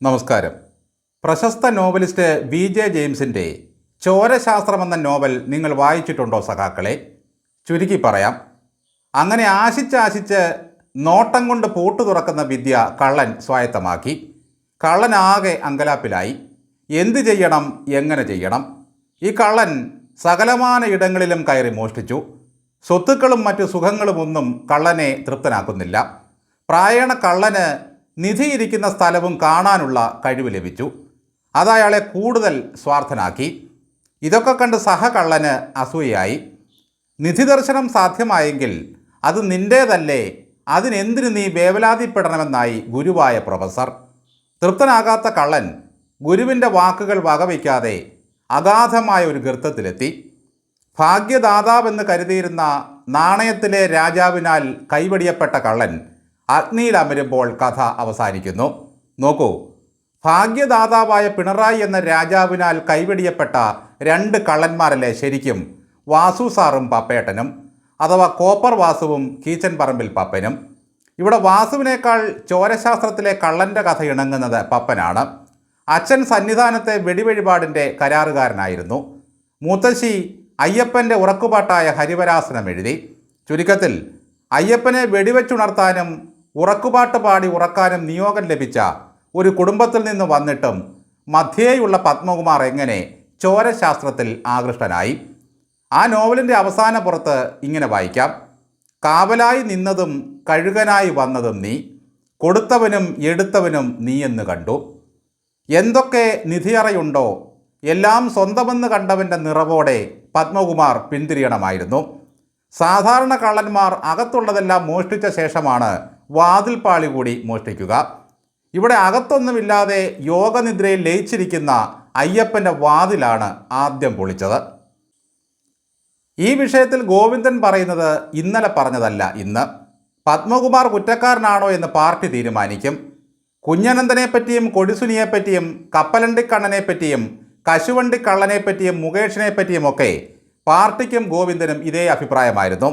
നമസ്കാരം. പ്രശസ്ത നോവലിസ്റ്റ് വി.ജെ. ജെയിംസിൻ്റെ ചോരശാസ്ത്രം എന്ന നോവൽ നിങ്ങൾ വായിച്ചിട്ടുണ്ടോ സഖാക്കളെ? ചുരുക്കി പറയാം, അങ്ങനെ ആശിച്ച് നോട്ടം കൊണ്ട് പൂട്ടു തുറക്കുന്ന വിദ്യ കള്ളൻ സ്വായത്തമാക്കി. കള്ളനാകെ അങ്കലാപ്പിലായി. എന്തു ചെയ്യണം, എങ്ങനെ ചെയ്യണം? ഈ കള്ളൻ സകലമാന ഇടങ്ങളിലും കയറി മോഷ്ടിച്ചു. സ്വത്തുക്കളും മറ്റു സുഖങ്ങളുമൊന്നും കള്ളനെ തൃപ്തനാക്കുന്നില്ല. പ്രായണ കള്ളന് നിധിയിരിക്കുന്ന സ്ഥലവും കാണാനുള്ള കഴിവ് ലഭിച്ചു. അതയാളെ കൂടുതൽ സ്വാർത്ഥനാക്കി. ഇതൊക്കെ കണ്ട് സഹകള്ളന് അസൂയയായി. നിധി ദർശനം സാധ്യമായെങ്കിൽ അത് നിൻ്റേതല്ലേ, അതിനെന്തിനു നീ വേവലാതിപ്പെടണമെന്നായി ഗുരുവായ പ്രൊഫസർ. തൃപ്തനാകാത്ത കള്ളൻ ഗുരുവിൻ്റെ വാക്കുകൾ വകവയ്ക്കാതെ അഗാധമായ ഒരു ഗർത്തത്തിലെത്തി. ഭാഗ്യദാതാവെന്ന് കരുതിയിരുന്ന നാണയത്തിലെ രാജാവിനാൽ കൈവടിയപ്പെട്ട കള്ളൻ അഗ്നിയിൽ അമരുമ്പോൾ കഥ അവസാനിക്കുന്നു. നോക്കൂ, ഭാഗ്യദാതാവായ പിണറായി എന്ന രാജാവിനാൽ കൈവടിയപ്പെട്ട രണ്ട് കള്ളന്മാരല്ലേ ശരിക്കും വാസു സാറും പപ്പേട്ടനും, അഥവാ കോപ്പർ വാസുവും കീച്ചൻ പറമ്പിൽ പപ്പനും. ഇവിടെ വാസുവിനേക്കാൾ ചോരശാസ്ത്രത്തിലെ കള്ളൻ്റെ കഥ ഇണങ്ങുന്നത് പപ്പനാണ്. അച്ഛൻ സന്നിധാനത്തെ വെടിവഴിപാടിൻ്റെ കരാറുകാരനായിരുന്നു. മുത്തശ്ശി അയ്യപ്പൻ്റെ ഉറക്കുപാട്ടായ ഹരിവരാസനം എഴുതി. ചുരുക്കത്തിൽ അയ്യപ്പനെ വെടിവെച്ചുണർത്താനും ഉറക്കുപാട്ട് പാടി ഉറക്കാനും നിയോഗം ലഭിച്ച ഒരു കുടുംബത്തിൽ നിന്ന് വന്നിട്ടും മധ്യേയുള്ള പത്മകുമാർ എങ്ങനെ ചോരശാസ്ത്രത്തിൽ ആകൃഷ്ടനായി? ആ നോവലിൻ്റെ അവസാന പുറത്ത് ഇങ്ങനെ വായിക്കാം: കാവലായി നിന്നതും കഴുകനായി വന്നതും നീ, കൊടുത്തവനും എടുത്തവനും നീയെന്ന് കണ്ടു. എന്തൊക്കെ നിധിയറയുണ്ടോ എല്ലാം സ്വന്തമെന്ന് കണ്ടവൻ്റെ നിറവോടെ പത്മകുമാർ പിന്തിരിയണമായിരുന്നു. സാധാരണ കള്ളന്മാർ അകത്തുള്ളതെല്ലാം മോഷ്ടിച്ച ശേഷമാണ് വാതിൽപ്പാളി കൂടി മോഷ്ടിക്കുക. ഇവിടെ അകത്തൊന്നുമില്ലാതെ യോഗനിദ്രയിൽ ലയിച്ചിരിക്കുന്ന അയ്യപ്പൻ്റെ വാതിലാണ് ആദ്യം പൊളിച്ചത്. ഈ വിഷയത്തിൽ ഗോവിന്ദൻ പറയുന്നത് ഇന്നലെ പറഞ്ഞതല്ല ഇന്ന്. പത്മകുമാർ കുറ്റക്കാരനാണോ എന്ന് പാർട്ടി തീരുമാനിക്കും. കുഞ്ഞനന്തനെപ്പറ്റിയും കൊടിസുനിയെപ്പറ്റിയും കപ്പലണ്ടിക്കണ്ണനെപ്പറ്റിയും കശുവണ്ടിക്കള്ളനെപ്പറ്റിയും മുകേഷിനെപ്പറ്റിയുമൊക്കെ പാർട്ടിക്കും ഗോവിന്ദനും ഇതേ അഭിപ്രായമായിരുന്നു.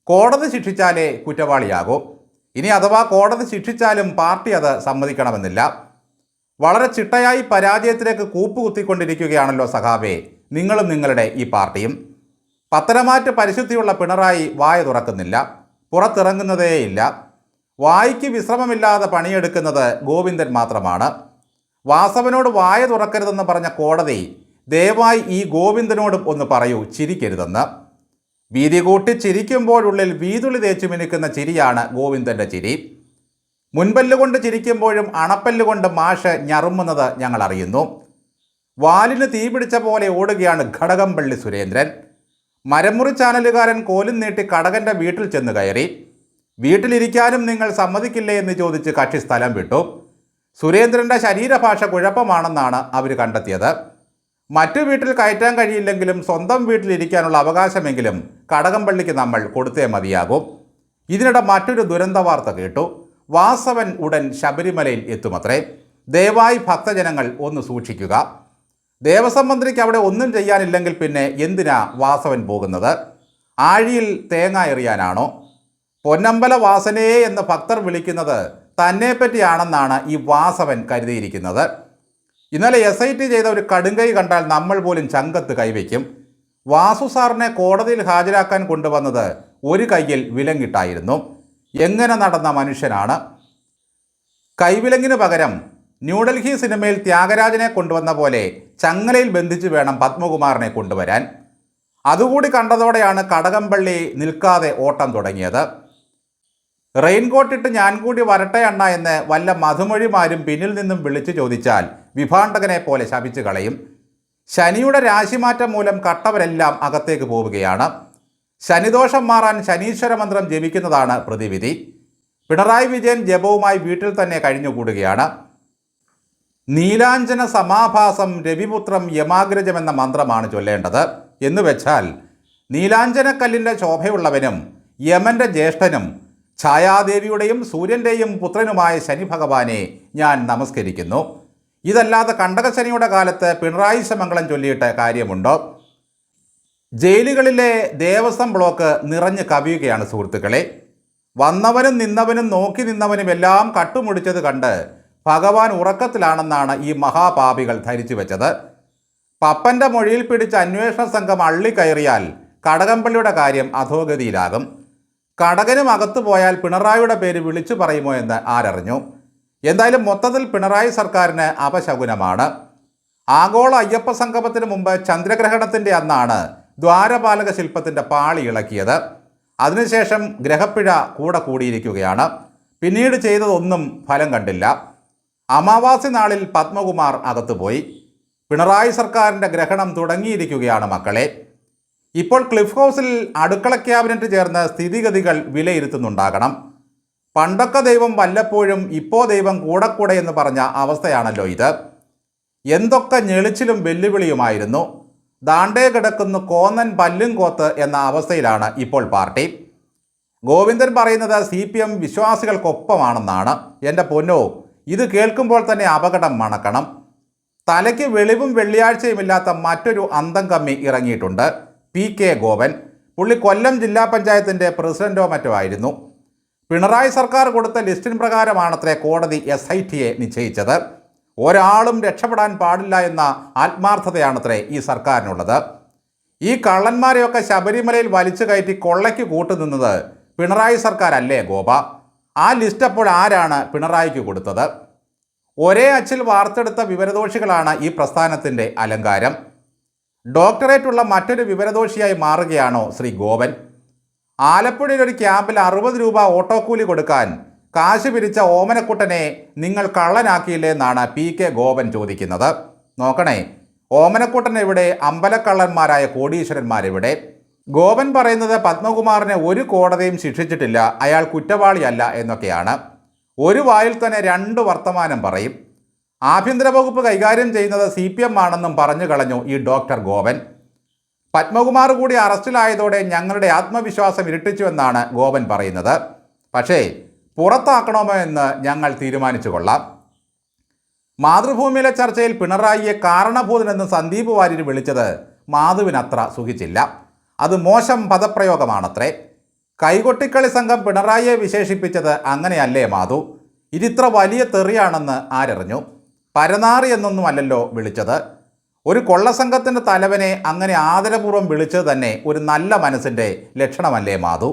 കോടതി ശിക്ഷിച്ചാലേ കുറ്റവാളിയാകൂ. ഇനി അഥവാ കോടതി ശിക്ഷിച്ചാലും പാർട്ടി അത് സമ്മതിക്കണമെന്നില്ല. വളരെ ചിട്ടയായി പരാജയത്തിലേക്ക് കൂപ്പുകുത്തിക്കൊണ്ടിരിക്കുകയാണല്ലോ സഖാവേ നിങ്ങളും നിങ്ങളുടെ ഈ പാർട്ടിയും. പത്തനമാറ്റ് പരിശുദ്ധിയുള്ള പിണറായി വായ തുറക്കുന്നില്ല, പുറത്തിറങ്ങുന്നതേയില്ല. വായിക്ക് വിശ്രമമില്ലാതെ പണിയെടുക്കുന്നത് ഗോവിന്ദൻ മാത്രമാണ്. വാസവനോട് വായ തുറക്കരുതെന്ന് പറഞ്ഞ കോടതി ദയവായി ഈ ഗോവിന്ദനോടും ഒന്ന് പറയൂ ചിരിക്കരുതെന്ന്. വീതി കൂട്ടി ചിരിക്കുമ്പോഴുള്ളിൽ വീതുളി തേച്ചു മിനുക്കുന്ന ചിരിയാണ് ഗോവിന്ദൻ്റെ ചിരി. മുൻപല്ലുകൊണ്ട് ചിരിക്കുമ്പോഴും അണപ്പല്ലുകൊണ്ട് മാഷ് ഞറുമുന്നത് ഞങ്ങൾ അറിയുന്നു. വാലിന് തീ പിടിച്ച പോലെ ഓടുകയാണ് ഘടകംപള്ളി സുരേന്ദ്രൻ. മരമുറി ചാനലുകാരൻ കോലും നീട്ടി കടകൻ്റെ വീട്ടിൽ ചെന്ന് കയറി. വീട്ടിലിരിക്കാനും നിങ്ങൾ സമ്മതിക്കില്ലേ എന്ന് ചോദിച്ച് കക്ഷി സ്ഥലം വിട്ടു. സുരേന്ദ്രൻ്റെ ശരീരഭാഷ കുഴപ്പമാണെന്നാണ് അവർ കണ്ടെത്തിയത്. മറ്റു വീട്ടിൽ കയറ്റാൻ കഴിയില്ലെങ്കിലും സ്വന്തം വീട്ടിലിരിക്കാനുള്ള അവകാശമെങ്കിലും കടകംപള്ളിക്ക് നമ്മൾ കൊടുത്തേ മതിയാകും. ഇതിനിടെ മറ്റൊരു ദുരന്ത വാർത്ത കേട്ടു. വാസവൻ ഉടൻ ശബരിമലയിൽ എത്തുമത്രേ. ദയവായി ഭക്തജനങ്ങൾ ഒന്ന് സൂക്ഷിക്കുക. ദേവസ്വം മന്ത്രിക്ക് അവിടെ ഒന്നും ചെയ്യാനില്ലെങ്കിൽ പിന്നെ എന്തിനാ വാസവൻ പോകുന്നത്? ആഴിയിൽ തേങ്ങ എറിയാനാണോ? പൊന്നമ്പല വാസനയെ എന്ന് ഭക്തർ വിളിക്കുന്നത് തന്നെപ്പറ്റിയാണെന്നാണ് ഈ വാസവൻ കരുതിയിരിക്കുന്നത്. ഇന്നലെ SIT ചെയ്ത ഒരു കടുങ്കൈ കണ്ടാൽ നമ്മൾ പോലും ചങ്കത്ത് കൈവയ്ക്കും. വാസു സാറിനെ കോടതിയിൽ ഹാജരാക്കാൻ കൊണ്ടുവന്നത് ഒരു കൈയിൽ വിലങ്ങിട്ടായിരുന്നു. എങ്ങനെ നടന്ന മനുഷ്യനാണ്! കൈവിലങ്ങിന് പകരം ന്യൂഡൽഹി സിനിമയിൽ ത്യാഗരാജനെ കൊണ്ടുവന്ന പോലെ ചങ്ങലയിൽ ബന്ധിച്ച് വേണം പത്മകുമാറിനെ കൊണ്ടുവരാൻ. അതുകൂടി കണ്ടതോടെയാണ് കടകംപള്ളി നിൽക്കാതെ ഓട്ടം തുടങ്ങിയത്. റെയിൻകോട്ടിട്ട് ഞാൻ കൂടി വരട്ടെ അണ്ണ എന്ന് വല്ല മധുമൊഴിമാരും പിന്നിൽ നിന്നും വിളിച്ചു ചോദിച്ചാൽ വിഭാണ്ടകനെ പോലെ ശപിച്ചു കളയും. ശനിയുടെ രാശിമാറ്റം മൂലം കട്ടവരെല്ലാം അകത്തേക്ക് പോവുകയാണ്. ശനിദോഷം മാറാൻ ശനീശ്വര മന്ത്രം ജപിക്കുന്നതാണ് പ്രതിവിധി. പിണറായി വിജയൻ ജപവുമായി വീട്ടിൽ തന്നെ കഴിഞ്ഞുകൂടുകയാണ്. നീലാഞ്ജന സമാഭാസം രവിപുത്രം യമാഗ്രജം എന്ന മന്ത്രമാണ് ചൊല്ലേണ്ടത്. എന്ന് വെച്ചാൽ നീലാഞ്ജനക്കല്ലിൻ്റെ ശോഭയുള്ളവനും യമൻ്റെ ജ്യേഷ്ഠനും ഛായാദേവിയുടെയും സൂര്യൻ്റെയും പുത്രനുമായ ശനി ഭഗവാനെ ഞാൻ നമസ്കരിക്കുന്നു. ഇതല്ലാതെ കണ്ടകശനിയുടെ കാലത്ത് പിണറായി ശമംഗളം ചൊല്ലിയിട്ട് കാര്യമുണ്ടോ? ജയിലുകളിലെ ദേവസ്വം ബ്ലോക്ക് നിറഞ്ഞു കവിയുകയാണ് സുഹൃത്തുക്കളെ. വന്നവനും നിന്നവനും നോക്കി നിന്നവനും എല്ലാം കട്ടുമുടിച്ചത് കണ്ട് ഭഗവാൻ ഉറക്കത്തിലാണെന്നാണ് ഈ മഹാപാപികൾ ധരിച്ചു വെച്ചത്. പപ്പൻ്റെ മൊഴിയിൽ പിടിച്ച അന്വേഷണ സംഘം അള്ളിക്കയറിയാൽ കടകംപള്ളിയുടെ കാര്യം അധോഗതിയിലാകും. കടകനും അകത്തു പോയാൽ പിണറായിയുടെ പേര് വിളിച്ചു പറയുമോ എന്ന് ആരറിഞ്ഞു. എന്തായാലും മൊത്തത്തിൽ പിണറായി സർക്കാരിന് അപശകുനമാണ്. ആഗോള അയ്യപ്പ സംഗമത്തിന് മുമ്പ് ചന്ദ്രഗ്രഹണത്തിൻ്റെ അന്നാണ് ദ്വാരപാലക ശില്പത്തിൻ്റെ പാളി ഇളക്കിയത്. അതിനുശേഷം ഗ്രഹപ്പിഴ കൂടെ കൂടിയിരിക്കുകയാണ്. പിന്നീട് ചെയ്തതൊന്നും ഫലം കണ്ടില്ല. അമാവാസി നാളിൽ പത്മകുമാർ അകത്തുപോയി. പിണറായി സർക്കാരിൻ്റെ ഗ്രഹണം തുടങ്ങിയിരിക്കുകയാണ് മക്കളെ. ഇപ്പോൾ ക്ലിഫ് ഹൗസിൽ അടുക്കള ക്യാബിനറ്റ് ചേർന്ന് സ്ഥിതിഗതികൾ വിലയിരുത്തുന്നുണ്ടാകണം. പണ്ടൊക്കെ ദൈവം വല്ലപ്പോഴും ഇപ്പോൾ ദൈവം കൂടെ എന്ന് പറഞ്ഞ അവസ്ഥയാണല്ലോ ഇത്. എന്തൊക്കെ ഞെളിച്ചിലും വെല്ലുവിളിയുമായിരുന്നു. ദാണ്ടേ കിടക്കുന്നു കോന്നൻ പല്ലും കോത്ത് എന്ന അവസ്ഥയിലാണ് ഇപ്പോൾ പാർട്ടി. ഗോവിന്ദൻ പറയുന്നത് CPM വിശ്വാസികൾക്കൊപ്പമാണെന്നാണ്. എൻ്റെ പൊന്നോ, ഇത് കേൾക്കുമ്പോൾ തന്നെ അപകടം മണക്കണം. തലയ്ക്ക് വെളിവും വെള്ളിയാഴ്ചയുമില്ലാത്ത മറ്റൊരു അന്തം കമ്മി ഇറങ്ങിയിട്ടുണ്ട്. PK ഗോപൻ. പുള്ളി കൊല്ലം ജില്ലാ പഞ്ചായത്തിൻ്റെ പ്രസിഡന്റോ മറ്റോ ആയിരുന്നു. പിണറായി സർക്കാർ കൊടുത്ത ലിസ്റ്റിന് പ്രകാരമാണത്രേ കോടതി SITയെ നിശ്ചയിച്ചത്. ഒരാളും രക്ഷപ്പെടാൻ പാടില്ല എന്ന ആത്മാർത്ഥതയാണത്രേ ഈ സർക്കാരിനുള്ളത്. ഈ കള്ളന്മാരെയൊക്കെ ശബരിമലയിൽ വലിച്ചു കയറ്റി കൊള്ളയ്ക്ക് കൂട്ടുനിന്നത് പിണറായി സർക്കാരല്ലേ ഗോപ? ആ ലിസ്റ്റ് അപ്പോൾ ആരാണ് പിണറായിക്ക് കൊടുത്തത്? ഒരേ അച്ചിൽ വാർത്തെടുത്ത വിവരദോഷികളാണ് ഈ പ്രസ്ഥാനത്തിൻ്റെ അലങ്കാരം. ഡോക്ടറേറ്റുള്ള മറ്റൊരു വിവരദോഷിയായി മാറുകയാണോ ശ്രീ ഗോപൻ? ആലപ്പുഴയിൽ ഒരു ക്യാമ്പിൽ 60 രൂപ ഓട്ടോക്കൂലി കൊടുക്കാൻ കാശ് പിരിച്ച ഓമനക്കുട്ടനെ നിങ്ങൾ കള്ളനാക്കിയില്ലേ എന്നാണ് PK ഗോപൻ ചോദിക്കുന്നത്. നോക്കണേ, ഓമനക്കുട്ടൻ എവിടെ? അമ്പലക്കള്ളന്മാരായ കോടീശ്വരന്മാരെവിടെ? ഗോപൻ പറയുന്നത് പത്മകുമാറിനെ ഒരു കോടതിയും ശിക്ഷിച്ചിട്ടില്ല, അയാൾ കുറ്റവാളിയല്ല എന്നൊക്കെയാണ്. ഒരു വായിൽ തന്നെ 2 വർത്തമാനം പറയും. ആഭ്യന്തര വകുപ്പ് കൈകാര്യം ചെയ്യുന്നത് CPM ആണെന്നും പറഞ്ഞു കളഞ്ഞു ഈ ഡോക്ടർ ഗോപൻ. പത്മകുമാർ കൂടി അറസ്റ്റിലായതോടെ ഞങ്ങളുടെ ആത്മവിശ്വാസം ഇരട്ടിച്ചുവെന്നാണ് ഗോപൻ പറയുന്നത്. പക്ഷേ പുറത്താക്കണമോ എന്ന് ഞങ്ങൾ തീരുമാനിച്ചു കൊള്ളാം. മാതൃഭൂമിയിലെ ചർച്ചയിൽ പിണറായിയെ കാരണഭൂതനെന്ന് സന്ദീപ് വാര്യർ വിളിച്ചത് മാധുവിനത്ര സുഖിച്ചില്ല. അത് മോശം പദപ്രയോഗമാണത്രേ. കൈകൊട്ടിക്കളി സംഘം പിണറായിയെ വിശേഷിപ്പിച്ചത് അങ്ങനെയല്ലേ മാധു? ഇതിത്ര വലിയ തെറിയാണെന്ന് ആരറിഞ്ഞു? പരനാറി എന്നൊന്നുമല്ലല്ലോ വിളിച്ചത്. ഒരു കൊള്ളസംഘത്തിൻ്റെ തലവനെ അങ്ങനെ ആദരപൂർവ്വം വിളിച്ചത് തന്നെ ഒരു നല്ല മനസ്സിൻ്റെ ലക്ഷണമല്ലേ മാധു?